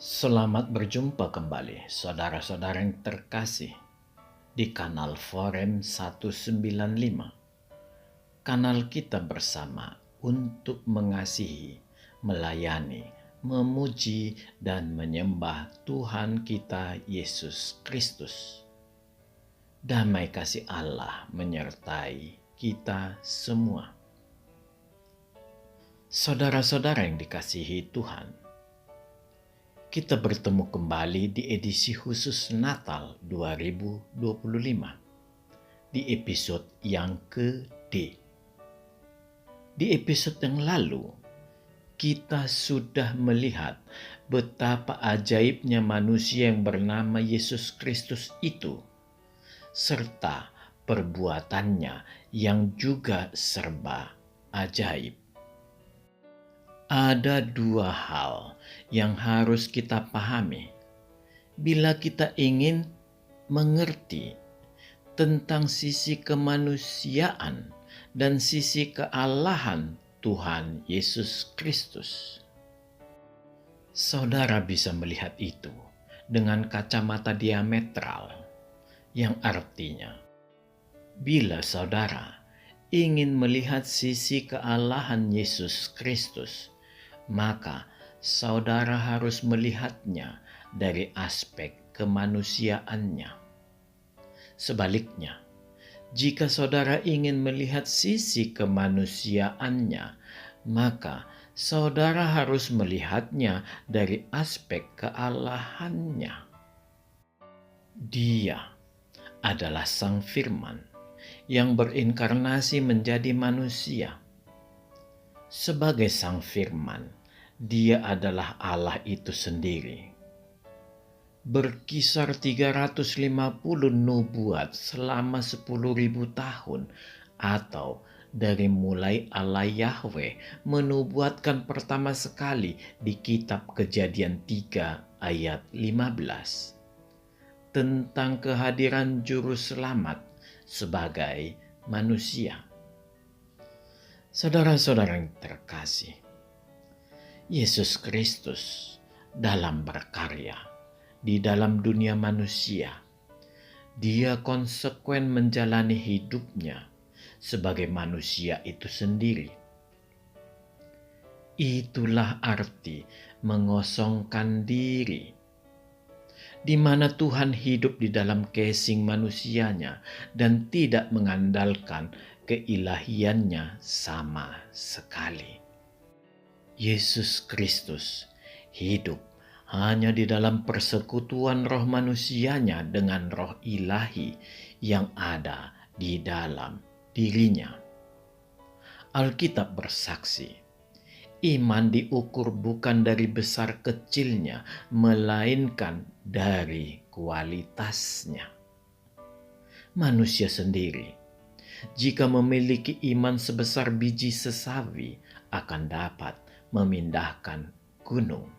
Selamat berjumpa kembali, saudara-saudara yang terkasih, di kanal Forum 195. Kanal kita bersama untuk mengasihi, melayani, memuji, dan menyembah Tuhan kita Yesus Kristus. Damai kasih Allah menyertai kita semua. Saudara-saudara yang dikasihi Tuhan, kita bertemu kembali di edisi khusus Natal 2025, di episode yang ke-D. Di episode yang lalu, kita sudah melihat betapa ajaibnya manusia yang bernama Yesus Kristus itu, serta perbuatannya yang juga serba ajaib. Ada dua hal yang harus kita pahami bila kita ingin mengerti tentang sisi kemanusiaan dan sisi kealahan Tuhan Yesus Kristus. Saudara bisa melihat itu dengan kacamata diametral, yang artinya bila saudara ingin melihat sisi kealahan Yesus Kristus, maka saudara harus melihatnya dari aspek kemanusiaannya. Sebaliknya, jika saudara ingin melihat sisi kemanusiaannya, maka saudara harus melihatnya dari aspek kealahannya. Dia adalah Sang Firman yang berinkarnasi menjadi manusia. Sebagai Sang Firman, Dia adalah Allah itu sendiri. Berkisar 350 nubuat selama 10.000 tahun, atau dari mulai Allah Yahweh menubuatkan pertama sekali di kitab Kejadian 3 ayat 15 tentang kehadiran Juru Selamat sebagai manusia. Saudara-saudara yang terkasih, Yesus Kristus dalam berkarya di dalam dunia manusia, Dia konsekuen menjalani hidupnya sebagai manusia itu sendiri. Itulah arti mengosongkan diri, di mana Tuhan hidup di dalam casing manusianya dan tidak mengandalkan keilahiannya sama sekali. Yesus Kristus hidup hanya di dalam persekutuan roh manusianya dengan roh ilahi yang ada di dalam dirinya. Alkitab bersaksi, iman diukur bukan dari besar kecilnya, melainkan dari kualitasnya. Manusia sendiri, jika memiliki iman sebesar biji sesawi, akan dapat memindahkan gunung.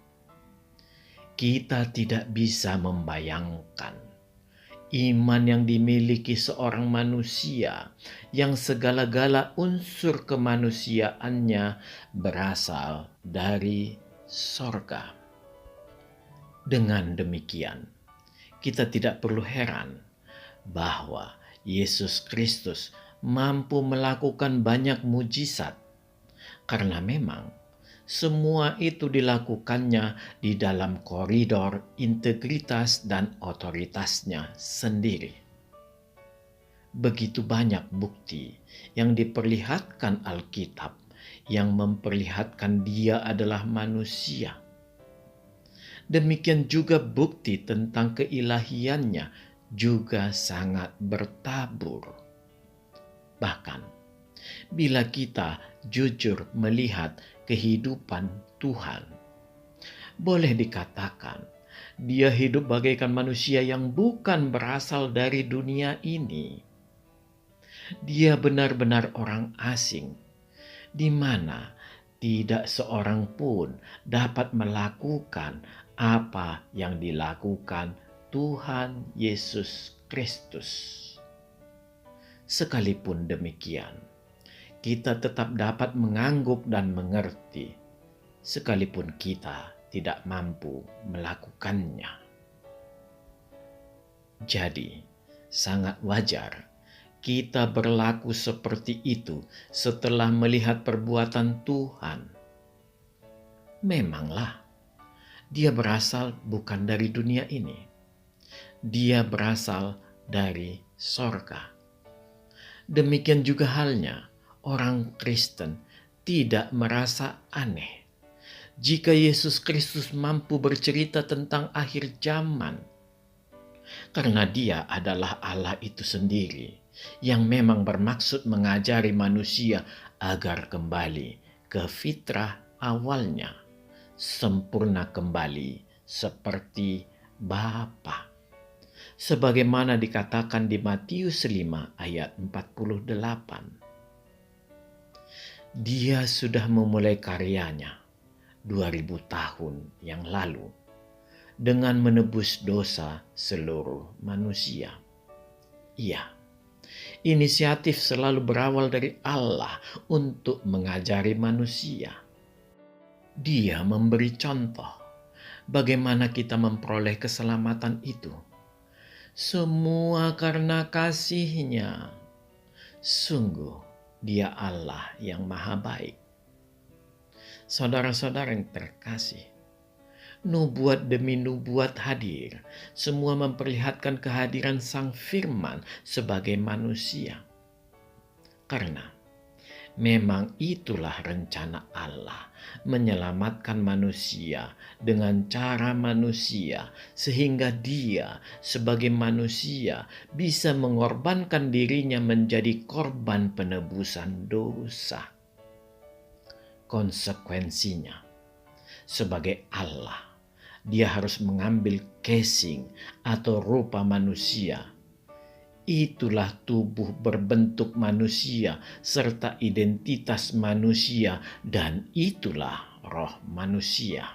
Kita tidak bisa membayangkan iman yang dimiliki seorang manusia yang segala-gala unsur kemanusiaannya berasal dari sorga. Dengan demikian, kita tidak perlu heran bahwa Yesus Kristus mampu melakukan banyak mujizat, karena memang semua itu dilakukannya di dalam koridor integritas dan otoritasnya sendiri. Begitu banyak bukti yang diperlihatkan Alkitab yang memperlihatkan Dia adalah manusia. Demikian juga bukti tentang keilahiannya juga sangat bertabur. Bahkan, bila kita jujur melihat kehidupan Tuhan, boleh dikatakan Dia hidup bagaikan manusia yang bukan berasal dari dunia ini. Dia benar-benar orang asing, di mana tidak seorang pun dapat melakukan apa yang dilakukan Tuhan Yesus Kristus. Sekalipun demikian, kita tetap dapat mengangguk dan mengerti, sekalipun kita tidak mampu melakukannya. Jadi, sangat wajar kita berlaku seperti itu setelah melihat perbuatan Tuhan. Memanglah, Dia berasal bukan dari dunia ini. Dia berasal dari sorga. Demikian juga halnya orang Kristen tidak merasa aneh jika Yesus Kristus mampu bercerita tentang akhir zaman, karena Dia adalah Allah itu sendiri yang memang bermaksud mengajari manusia agar kembali ke fitrah awalnya, sempurna kembali seperti Bapa. Sebagaimana dikatakan di Matius 5 ayat 48. Dia sudah memulai karyanya 2000 tahun yang lalu dengan menebus dosa seluruh manusia. Iya, inisiatif selalu berawal dari Allah untuk mengajari manusia. Dia memberi contoh bagaimana kita memperoleh keselamatan itu. Semua karena kasih-Nya. Sungguh, Dia Allah yang maha baik. Saudara-saudara yang terkasih, nubuat demi nubuat hadir, semua memperlihatkan kehadiran Sang Firman sebagai manusia. Karena memang itulah rencana Allah, menyelamatkan manusia dengan cara manusia, sehingga Dia sebagai manusia bisa mengorbankan dirinya menjadi korban penebusan dosa. Konsekuensinya, sebagai Allah, Dia harus mengambil casing atau rupa manusia. Itulah tubuh berbentuk manusia serta identitas manusia, dan itulah roh manusia.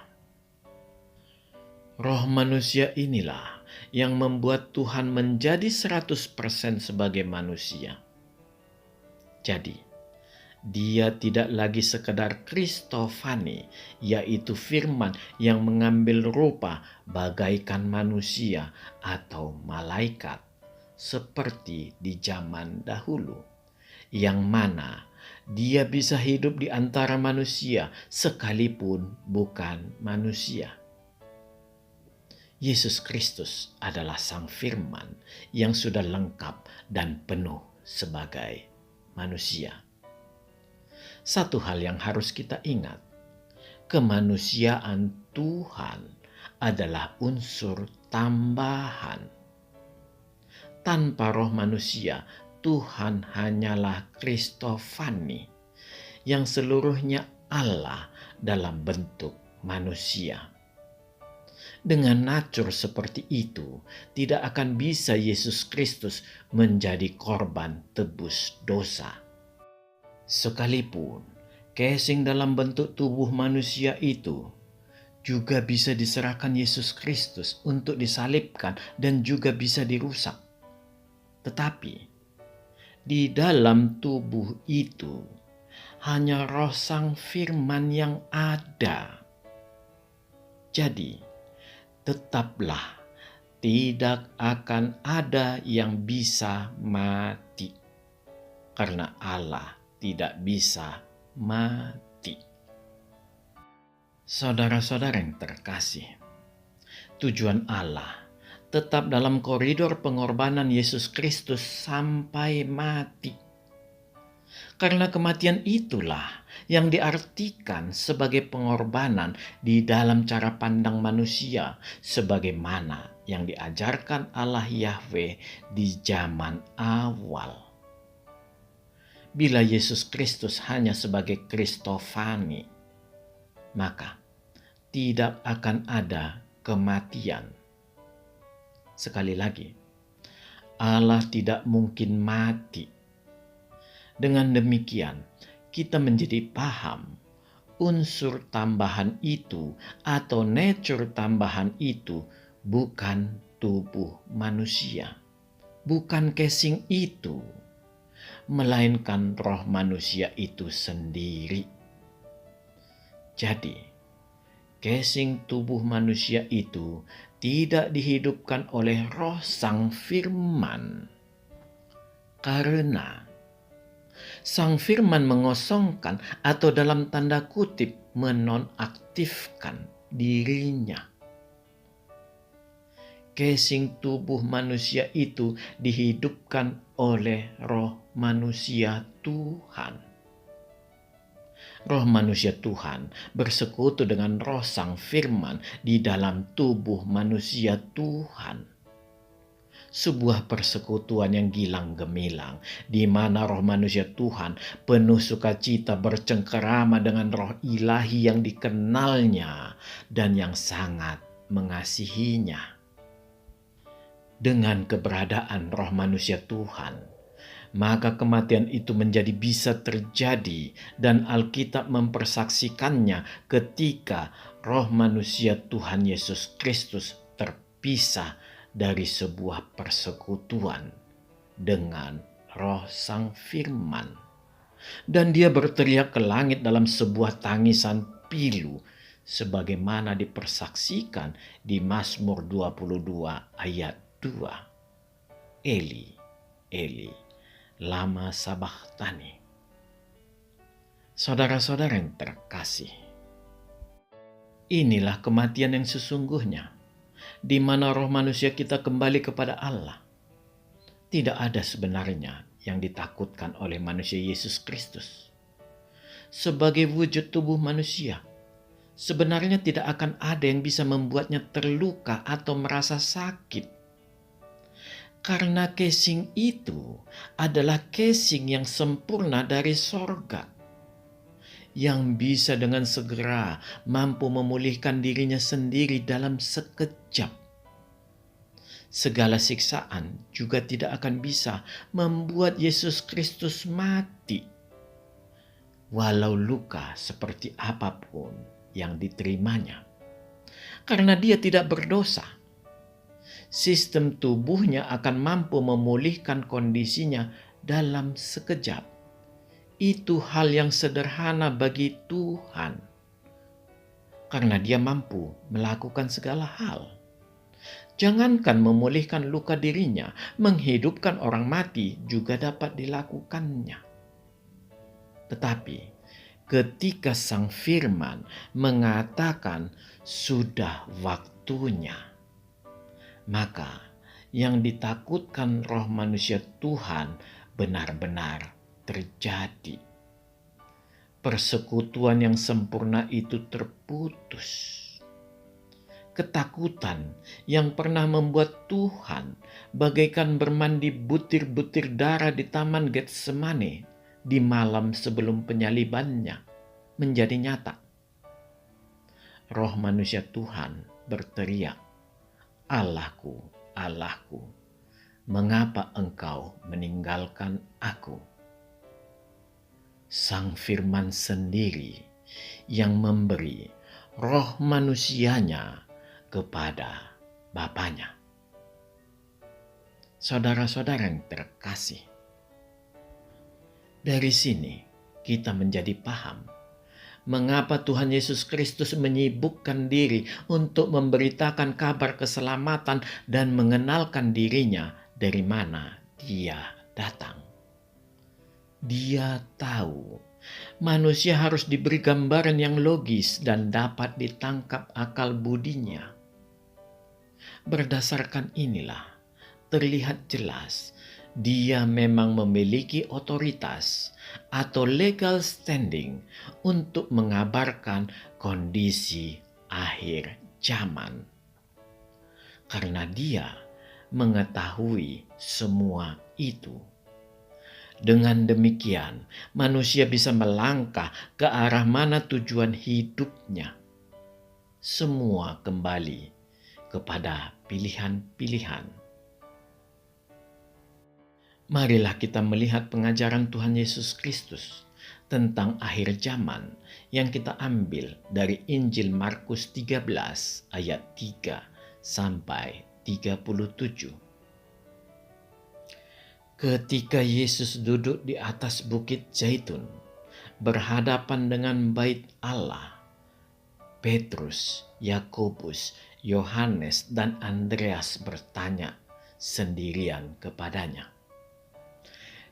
Roh manusia inilah yang membuat Tuhan menjadi 100% sebagai manusia. Jadi, Dia tidak lagi sekedar Kristofani, yaitu firman yang mengambil rupa bagaikan manusia atau malaikat, seperti di zaman dahulu, yang mana Dia bisa hidup di antara manusia sekalipun bukan manusia. Yesus Kristus adalah Sang Firman yang sudah lengkap dan penuh sebagai manusia. Satu hal yang harus kita ingat, kemanusiaan Tuhan adalah unsur tambahan. Tanpa roh manusia, Tuhan hanyalah Kristofani, yang seluruhnya Allah dalam bentuk manusia. Dengan natur seperti itu, tidak akan bisa Yesus Kristus menjadi korban tebus dosa. Sekalipun casing dalam bentuk tubuh manusia itu juga bisa diserahkan Yesus Kristus untuk disalibkan dan juga bisa dirusak. Tetapi di dalam tubuh itu hanya roh Sang Firman yang ada. Jadi, tetaplah tidak akan ada yang bisa mati, karena Allah tidak bisa mati. Saudara-saudara yang terkasih, tujuan Allah tetap dalam koridor pengorbanan Yesus Kristus sampai mati. Karena kematian itulah yang diartikan sebagai pengorbanan di dalam cara pandang manusia, sebagaimana yang diajarkan Allah Yahweh di zaman awal. Bila Yesus Kristus hanya sebagai Kristofani, maka tidak akan ada kematian. Sekali lagi, Allah tidak mungkin mati. Dengan demikian, kita menjadi paham unsur tambahan itu atau nature tambahan itu bukan tubuh manusia, bukan casing itu, melainkan roh manusia itu sendiri. Jadi, Casing tubuh manusia itu tidak dihidupkan oleh roh Sang Firman. Karena Sang Firman mengosongkan atau dalam tanda kutip menonaktifkan dirinya. Casing tubuh manusia itu dihidupkan oleh roh manusia Tuhan. Roh manusia Tuhan bersekutu dengan roh Sang Firman di dalam tubuh manusia Tuhan. Sebuah persekutuan yang gilang gemilang, di mana roh manusia Tuhan penuh sukacita bercengkerama dengan roh ilahi yang dikenalnya dan yang sangat mengasihinya. Dengan keberadaan roh manusia Tuhan, maka kematian itu menjadi bisa terjadi, dan Alkitab mempersaksikannya ketika roh manusia Tuhan Yesus Kristus terpisah dari sebuah persekutuan dengan roh Sang Firman. Dan dia berteriak ke langit dalam sebuah tangisan pilu, sebagaimana dipersaksikan di Mazmur 22 ayat 2. Eli, Eli, lama sabachthani. Saudara-saudara yang terkasih, inilah kematian yang sesungguhnya, di mana roh manusia kita kembali kepada Allah. Tidak ada sebenarnya yang ditakutkan oleh manusia Yesus Kristus. Sebagai wujud tubuh manusia, sebenarnya tidak akan ada yang bisa membuatnya terluka atau merasa sakit. Karena casing itu adalah casing yang sempurna dari sorga, yang bisa dengan segera mampu memulihkan dirinya sendiri dalam sekejap. Segala siksaan juga tidak akan bisa membuat Yesus Kristus mati, walau luka seperti apapun yang diterimanya, karena dia tidak berdosa. Sistem tubuhnya akan mampu memulihkan kondisinya dalam sekejap. Itu hal yang sederhana bagi Tuhan, karena dia mampu melakukan segala hal. Jangankan memulihkan luka dirinya, menghidupkan orang mati juga dapat dilakukannya. Tetapi ketika Sang Firman mengatakan sudah waktunya, maka yang ditakutkan roh manusia Tuhan benar-benar terjadi. Persekutuan yang sempurna itu terputus. Ketakutan yang pernah membuat Tuhan bagaikan bermandi butir-butir darah di Taman Getsemane di malam sebelum penyalibannya menjadi nyata. Roh manusia Tuhan berteriak, "Allahku, Allahku, mengapa engkau meninggalkan aku?" Sang Firman sendiri yang memberi roh manusianya kepada Bapanya. Saudara-saudara yang terkasih, dari sini kita menjadi paham mengapa Tuhan Yesus Kristus menyibukkan diri untuk memberitakan kabar keselamatan dan mengenalkan dirinya dari mana Dia datang. Dia tahu manusia harus diberi gambaran yang logis dan dapat ditangkap akal budinya. Berdasarkan inilah, terlihat jelas Dia memang memiliki otoritas atau legal standing untuk mengabarkan kondisi akhir zaman. Karena Dia mengetahui semua itu. Dengan demikian, manusia bisa melangkah ke arah mana tujuan hidupnya. Semua kembali kepada pilihan-pilihan. Marilah kita melihat pengajaran Tuhan Yesus Kristus tentang akhir zaman yang kita ambil dari Injil Markus 13 ayat 3 sampai 37. Ketika Yesus duduk di atas bukit Zaitun berhadapan dengan bait Allah, Petrus, Yakobus, Yohanes, dan Andreas bertanya sendirian kepadanya,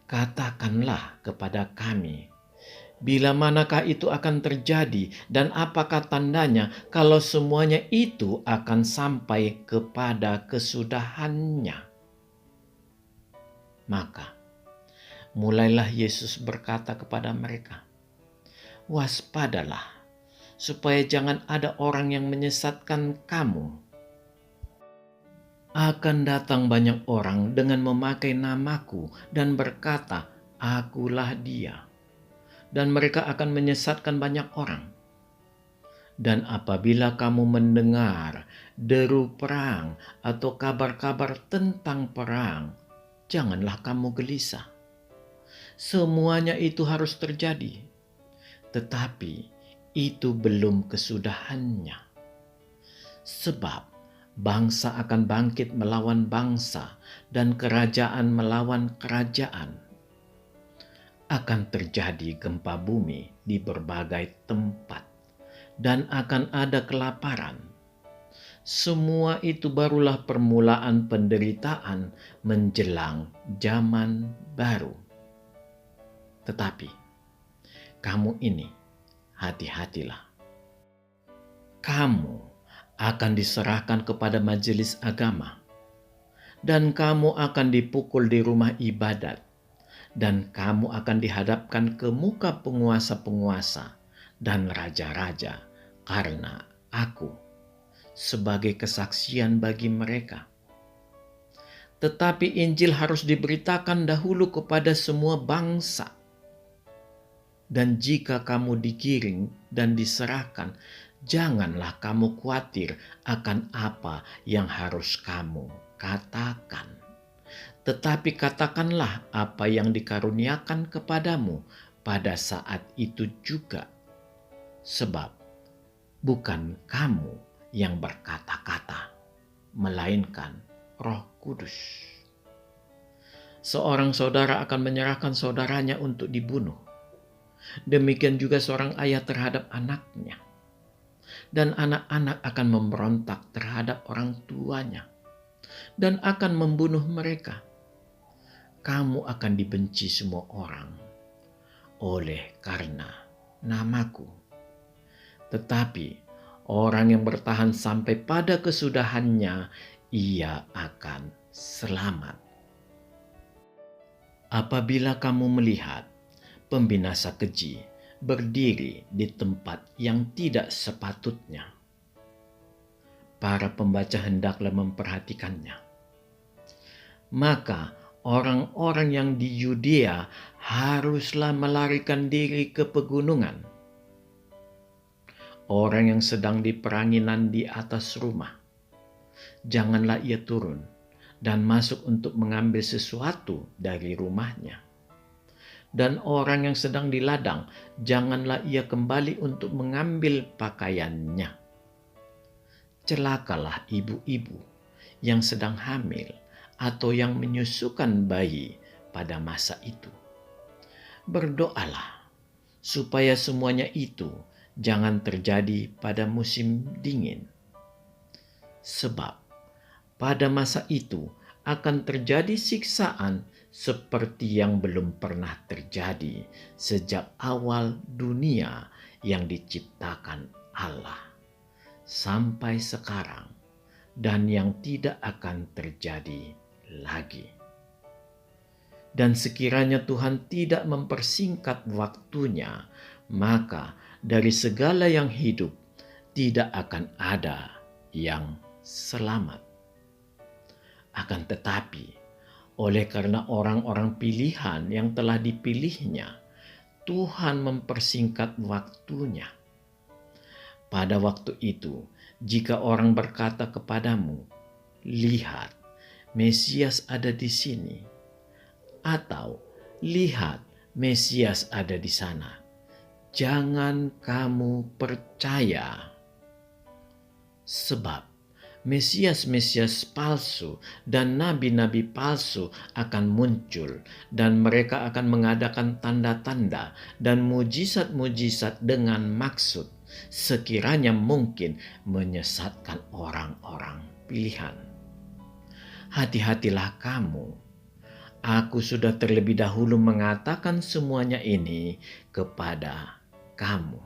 "Katakanlah kepada kami, bila manakah itu akan terjadi dan apakah tandanya kalau semuanya itu akan sampai kepada kesudahannya?" Maka mulailah Yesus berkata kepada mereka, "Waspadalah, supaya jangan ada orang yang menyesatkan kamu. Akan datang banyak orang dengan memakai namaku dan berkata, 'Akulah Dia.' Dan mereka akan menyesatkan banyak orang. Dan apabila kamu mendengar deru perang atau kabar-kabar tentang perang, janganlah kamu gelisah. Semuanya itu harus terjadi, tetapi itu belum kesudahannya. Sebab bangsa akan bangkit melawan bangsa dan kerajaan melawan kerajaan. Akan terjadi gempa bumi di berbagai tempat dan akan ada kelaparan. Semua itu barulah permulaan penderitaan menjelang zaman baru. Tetapi kamu ini, hati-hatilah. Kamu akan diserahkan kepada majelis agama, dan kamu akan dipukul di rumah ibadat, dan kamu akan dihadapkan ke muka penguasa-penguasa dan raja-raja karena aku, sebagai kesaksian bagi mereka. Tetapi Injil harus diberitakan dahulu kepada semua bangsa. Dan jika kamu digiring dan diserahkan, janganlah kamu khawatir akan apa yang harus kamu katakan. Tetapi katakanlah apa yang dikaruniakan kepadamu pada saat itu juga. Sebab bukan kamu yang berkata-kata, melainkan Roh Kudus. Seorang saudara akan menyerahkan saudaranya untuk dibunuh. Demikian juga seorang ayah terhadap anaknya. Dan anak-anak akan memberontak terhadap orang tuanya dan akan membunuh mereka. Kamu akan dibenci semua orang oleh karena namaku. Tetapi orang yang bertahan sampai pada kesudahannya, ia akan selamat. Apabila kamu melihat pembinasa keji berdiri di tempat yang tidak sepatutnya, para pembaca hendaklah memperhatikannya. Maka orang-orang yang di Yudea haruslah melarikan diri ke pegunungan. Orang yang sedang diperanginan di atas rumah, janganlah ia turun dan masuk untuk mengambil sesuatu dari rumahnya. Dan orang yang sedang di ladang, janganlah ia kembali untuk mengambil pakaiannya. Celakalah ibu-ibu yang sedang hamil atau yang menyusukan bayi pada masa itu. Berdoalah supaya semuanya itu jangan terjadi pada musim dingin. Sebab pada masa itu akan terjadi siksaan seperti yang belum pernah terjadi sejak awal dunia yang diciptakan Allah sampai sekarang, dan yang tidak akan terjadi lagi. Dan sekiranya Tuhan tidak mempersingkat waktunya, maka dari segala yang hidup tidak akan ada yang selamat. Akan tetapi, oleh karena orang-orang pilihan yang telah dipilihnya, Tuhan mempersingkat waktunya. Pada waktu itu, jika orang berkata kepadamu, "Lihat, Mesias ada di sini," atau "Lihat, Mesias ada di sana," jangan kamu percaya. Sebab Mesias-Mesias palsu dan nabi-nabi palsu akan muncul, dan mereka akan mengadakan tanda-tanda dan mujizat-mujizat dengan maksud sekiranya mungkin menyesatkan orang-orang pilihan. Hati-hatilah kamu. Aku sudah terlebih dahulu mengatakan semuanya ini kepada kamu.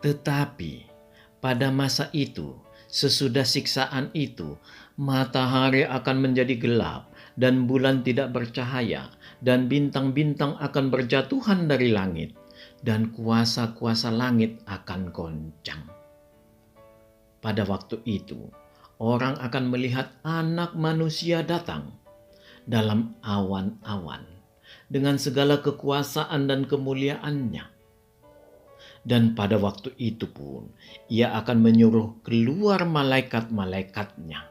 Tetapi pada masa itu, sesudah siksaan itu, matahari akan menjadi gelap dan bulan tidak bercahaya, dan bintang-bintang akan berjatuhan dari langit, dan kuasa-kuasa langit akan goncang. Pada waktu itu, orang akan melihat Anak Manusia datang dalam awan-awan dengan segala kekuasaan dan kemuliaannya. Dan pada waktu itu pun, Ia akan menyuruh keluar malaikat-malaikatnya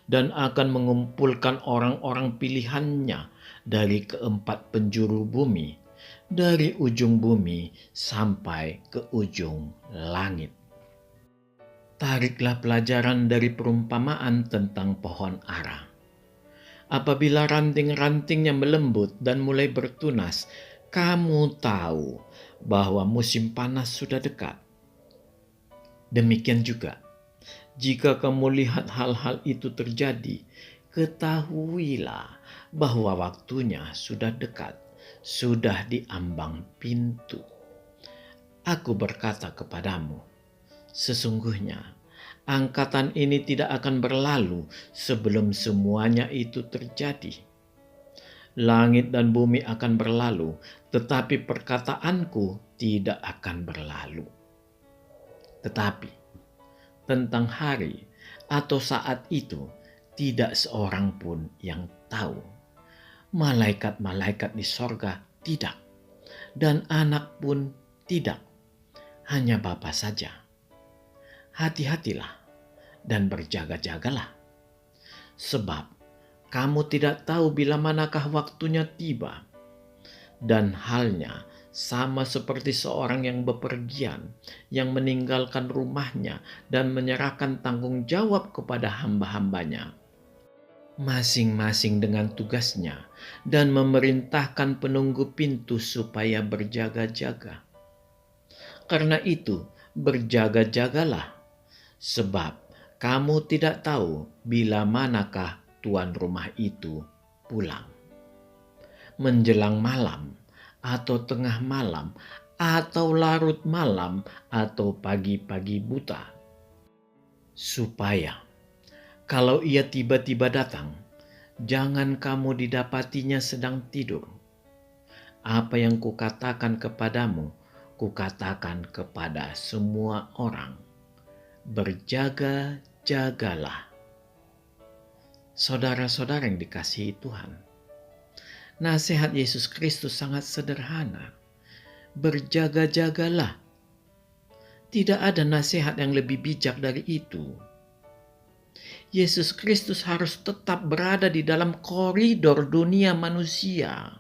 dan akan mengumpulkan orang-orang pilihannya dari keempat penjuru bumi, dari ujung bumi sampai ke ujung langit. Tariklah pelajaran dari perumpamaan tentang pohon ara. Apabila ranting-rantingnya melembut dan mulai bertunas, kamu tahu bahwa musim panas sudah dekat. Demikian juga, jika kamu lihat hal-hal itu terjadi, ketahuilah bahwa waktunya sudah dekat, sudah di ambang pintu. Aku berkata kepadamu, sesungguhnya angkatan ini tidak akan berlalu sebelum semuanya itu terjadi. Langit dan bumi akan berlalu, tetapi perkataanku tidak akan berlalu. Tetapi tentang hari atau saat itu tidak seorang pun yang tahu. Malaikat-malaikat di sorga tidak, dan Anak pun tidak, hanya Bapa saja. Hati-hatilah dan berjaga-jagalah, sebab kamu tidak tahu bila manakah waktunya tiba. Dan halnya sama seperti seorang yang bepergian, yang meninggalkan rumahnya dan menyerahkan tanggung jawab kepada hamba-hambanya, masing-masing dengan tugasnya, dan memerintahkan penunggu pintu supaya berjaga-jaga. Karena itu, berjaga-jagalah, sebab kamu tidak tahu bila manakah tuan rumah itu pulang. Menjelang malam, atau tengah malam, atau larut malam, atau pagi-pagi buta. Supaya kalau ia tiba-tiba datang, jangan kamu didapatinya sedang tidur. Apa yang kukatakan kepadamu, kukatakan kepada semua orang. Berjaga-jagalah. Saudara-saudara yang dikasihi Tuhan, nasihat Yesus Kristus sangat sederhana. Berjaga-jagalah. Tidak ada nasihat yang lebih bijak dari itu. Yesus Kristus harus tetap berada di dalam koridor dunia manusia,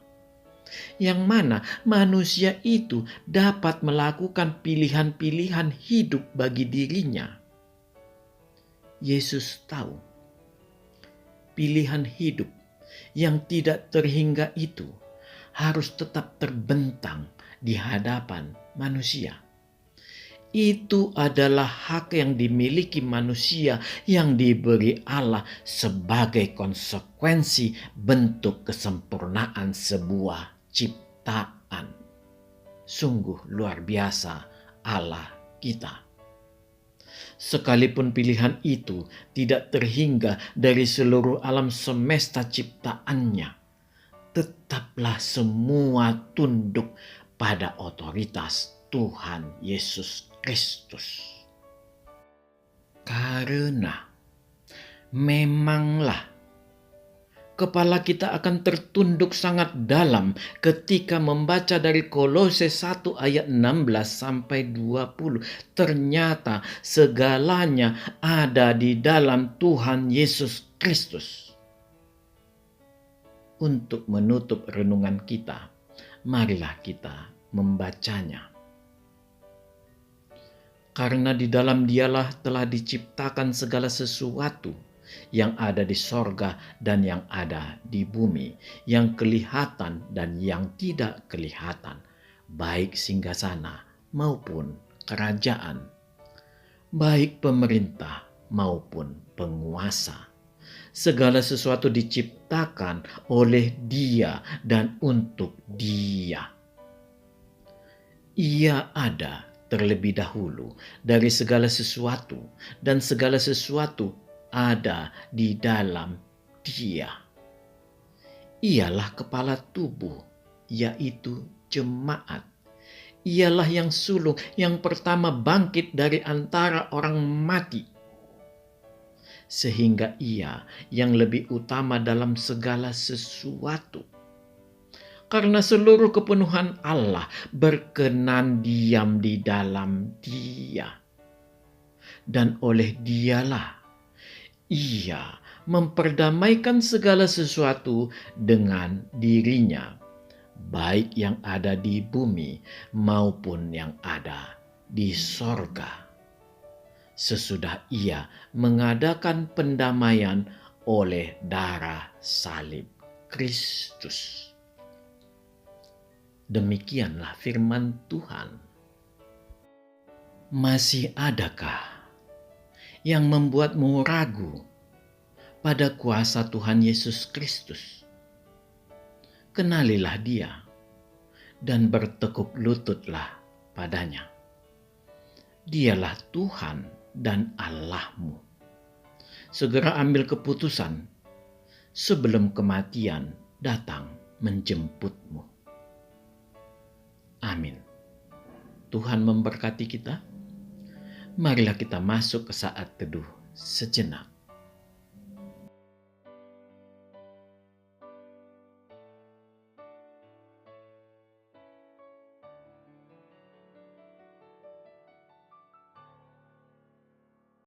yang mana manusia itu dapat melakukan pilihan-pilihan hidup bagi dirinya. Yesus tahu pilihan hidup yang tidak terhingga itu harus tetap terbentang di hadapan manusia. Itu adalah hak yang dimiliki manusia yang diberi Allah sebagai konsekuensi bentuk kesempurnaan sebuah ciptaan. Sungguh luar biasa Allah kita. Sekalipun pilihan itu tidak terhingga dari seluruh alam semesta ciptaannya, tetaplah semua tunduk pada otoritas Tuhan Yesus Kristus. Karena memanglah kepala kita akan tertunduk sangat dalam ketika membaca dari Kolose 1 ayat 16 sampai 20. Ternyata segalanya ada di dalam Tuhan Yesus Kristus. Untuk menutup renungan kita, marilah kita membacanya. Karena di dalam Dialah telah diciptakan segala sesuatu yang ada di sorga dan yang ada di bumi, yang kelihatan dan yang tidak kelihatan, baik singgasana maupun kerajaan, baik pemerintah maupun penguasa. Segala sesuatu diciptakan oleh Dia dan untuk Dia. Ia ada terlebih dahulu dari segala sesuatu, dan segala sesuatu ada di dalam Dia. Ialah kepala tubuh, yaitu jemaat. Ialah yang sulung, yang pertama bangkit dari antara orang mati, sehingga Ia yang lebih utama dalam segala sesuatu. Karena seluruh kepenuhan Allah berkenan diam di dalam Dia. Dan oleh Dialah Ia memperdamaikan segala sesuatu dengan dirinya, baik yang ada di bumi maupun yang ada di sorga. Sesudah Ia mengadakan pendamaian oleh darah salib Kristus. Demikianlah firman Tuhan. Masih adakah yang membuatmu ragu pada kuasa Tuhan Yesus Kristus? Kenalilah Dia dan bertekuk lututlah padanya. Dialah Tuhan dan Allahmu. Segera ambil keputusan sebelum kematian datang menjemputmu. Amin. Tuhan memberkati kita. Marilah kita masuk ke saat teduh sejenak.